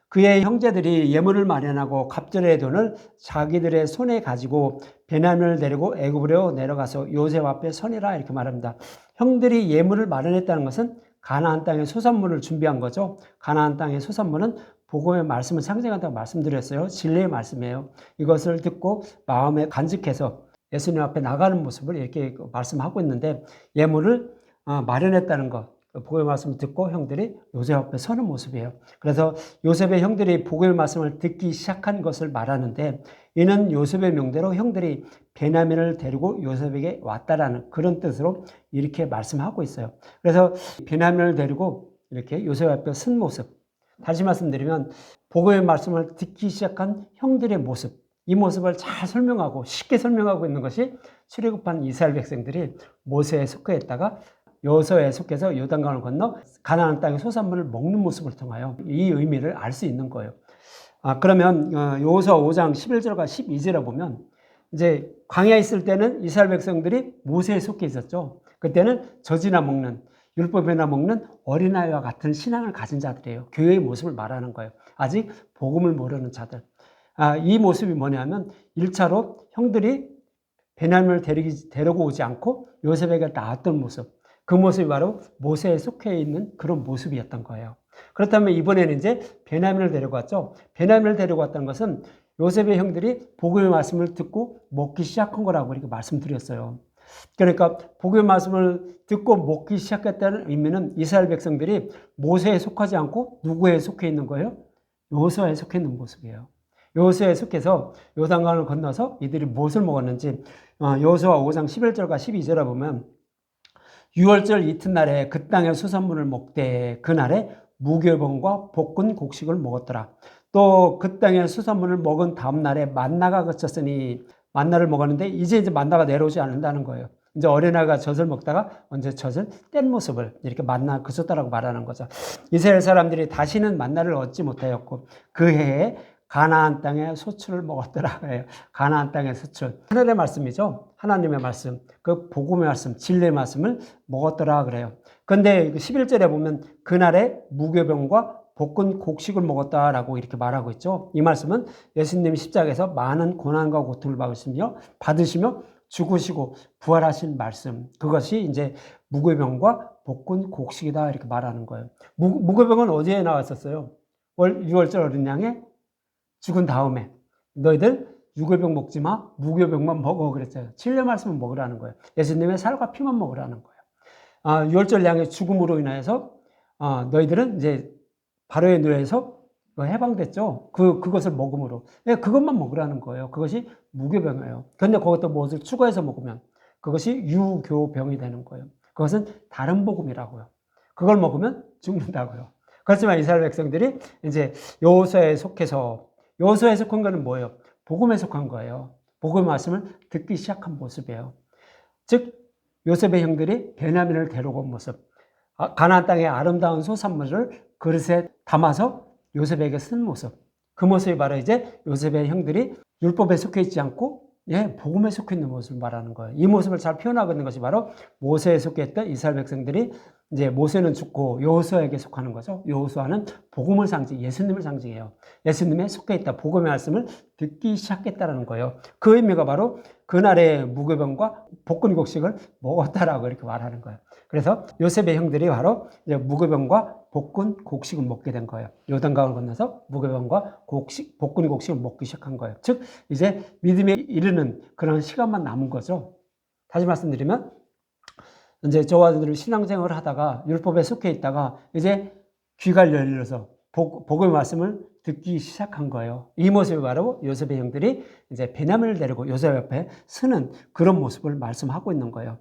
그의 형제들이 예물을 마련하고 갑절의 돈을 자기들의 손에 가지고 베냐민을 데리고 애굽으로 내려가서 요셉 앞에 서니라 이렇게 말합니다. 형들이 예물을 마련했다는 것은 가나안 땅의 소산물을 준비한 거죠. 가나안 땅의 소산물은 복음의 말씀을 상징한다고 말씀드렸어요. 진리의 말씀이에요. 이것을 듣고 마음에 간직해서 예수님 앞에 나가는 모습을 이렇게 말씀하고 있는데, 예물을 마련했다는 것, 복음의 말씀을 듣고 형들이 요셉 앞에 서는 모습이에요. 그래서 요셉의 형들이 복음의 말씀을 듣기 시작한 것을 말하는데, 이는 요셉의 명대로 형들이 베냐민을 데리고 요셉에게 왔다라는 그런 뜻으로 이렇게 말씀하고 있어요. 그래서 베냐민을 데리고 이렇게 요셉 앞에 선 모습, 다시 말씀드리면 복음의 말씀을 듣기 시작한 형들의 모습, 이 모습을 잘 설명하고 쉽게 설명하고 있는 것이 출애굽한 이스라엘 백성들이 모세에 속해 있다가 여호수아에 속해서 요단강을 건너 가나안 땅의 소산물을 먹는 모습을 통하여 이 의미를 알 수 있는 거예요. 그러면 여호수아 5장 11절과 12절에 보면, 이제 광야에 있을 때는 이스라엘 백성들이 모세에 속해 있었죠. 그때는 젖이나 먹는, 율법이나 먹는 어린아이와 같은 신앙을 가진 자들이에요. 교회의 모습을 말하는 거예요. 아직 복음을 모르는 자들. 이 모습이 뭐냐면 1차로 형들이 베냐민을 데리고 오지 않고 요셉에게 낳았던 모습, 그 모습이 바로 모세에 속해 있는 그런 모습이었던 거예요. 그렇다면 이번에는 이제 베냐민을 데리고 왔죠. 베냐민을 데리고 왔다는 것은 요셉의 형들이 복음의 말씀을 듣고 먹기 시작한 거라고 이렇게 말씀드렸어요. 그러니까 복음의 말씀을 듣고 먹기 시작했다는 의미는 이스라엘 백성들이 모세에 속하지 않고 누구에 속해 있는 거예요? 여호수아에 속해 있는 모습이에요. 여호수아에 속해서 요단강을 건너서 이들이 무엇을 먹었는지 여호수아 5장 11절과 12절에 보면, 6월절 이튿날에 그 땅의 수산물을 먹되 그날에 무교병과 볶은 곡식을 먹었더라. 또 그 땅의 수산물을 먹은 다음 날에 만나가 그쳤으니, 만나를 먹었는데 이제 만나가 내려오지 않는다는 거예요. 이제 어린아이가 젖을 먹다가 언제 젖을 뗀 모습을 이렇게 만나 그쳤다라고 말하는 거죠. 이스라엘 사람들이 다시는 만나를 얻지 못하였고 그 해에 가나안 땅의 소출을 먹었더라 그래요. 가나안 땅의 소출, 하늘의 말씀이죠. 하나님의 말씀, 그 복음의 말씀, 진리의 말씀을 먹었더라 그래요. 그런데 11절에 보면 그날에 무교병과 볶은 곡식을 먹었다라고 이렇게 말하고 있죠. 이 말씀은 예수님이 십자가에서 많은 고난과 고통을 받으시며 죽으시고 부활하신 말씀, 그것이 이제 무교병과 볶은 곡식이다 이렇게 말하는 거예요. 무교병은 어디에 나왔었어요? 6월절 어린 양의 죽은 다음에 너희들 유교병 먹지 마, 무교병만 먹어 그랬어요. 진리의 말씀을 먹으라는 거예요. 예수님의 살과 피만 먹으라는 거예요. 6월절 양의 죽음으로 인해서 너희들은 이제 바로의 노예에서 해방됐죠. 그것을 먹음으로. 그것만 먹으라는 거예요. 그것이 무교병이에요. 그런데 그것도 무엇을 추가해서 먹으면 그것이 유교병이 되는 거예요. 그것은 다른 복음이라고요. 그걸 먹으면 죽는다고요. 그렇지만 이스라엘 백성들이 이제 여호수아에 속해서, 여호수아에 속한 거는 뭐예요? 복음에 속한 거예요. 복음의 말씀을 듣기 시작한 모습이에요. 즉 요셉의 형들이 베냐민을 데리고 온 모습, 가나안 땅의 아름다운 소산물을 그릇에 담아서 요셉에게 쓴 모습, 그 모습이 바로 이제 요셉의 형들이 율법에 속해 있지 않고 복음에 속해 있는 모습을 말하는 거예요. 이 모습을 잘 표현하고 있는 것이 바로 모세에 속해 있던 이스라엘 백성들이, 이제 모세는 죽고 여호수아에게 속하는 거죠. 여호수아는 복음을 예수님을 상징해요. 예수님에 속해 있다, 복음의 말씀을 듣기 시작했다는 거예요. 그 의미가 바로 그날의 무교병과 볶은 곡식을 먹었다라고 이렇게 말하는 거예요. 그래서 요셉의 형들이 바로 이제 무교병과 볶은 곡식을 먹게 된 거예요. 요단강을 건너서 무교병과 볶은 곡식을 먹기 시작한 거예요. 즉 이제 믿음에 이르는 그런 시간만 남은 거죠. 다시 말씀드리면, 이제 저와 여러분들이 신앙생활을 하다가 율법에 속해 있다가 이제 귀가 열려서 복음의 말씀을 듣기 시작한 거예요. 이 모습이 바로 요셉의 형들이 이제 베냐민을 데리고 요셉 옆에 서는 그런 모습을 말씀하고 있는 거예요.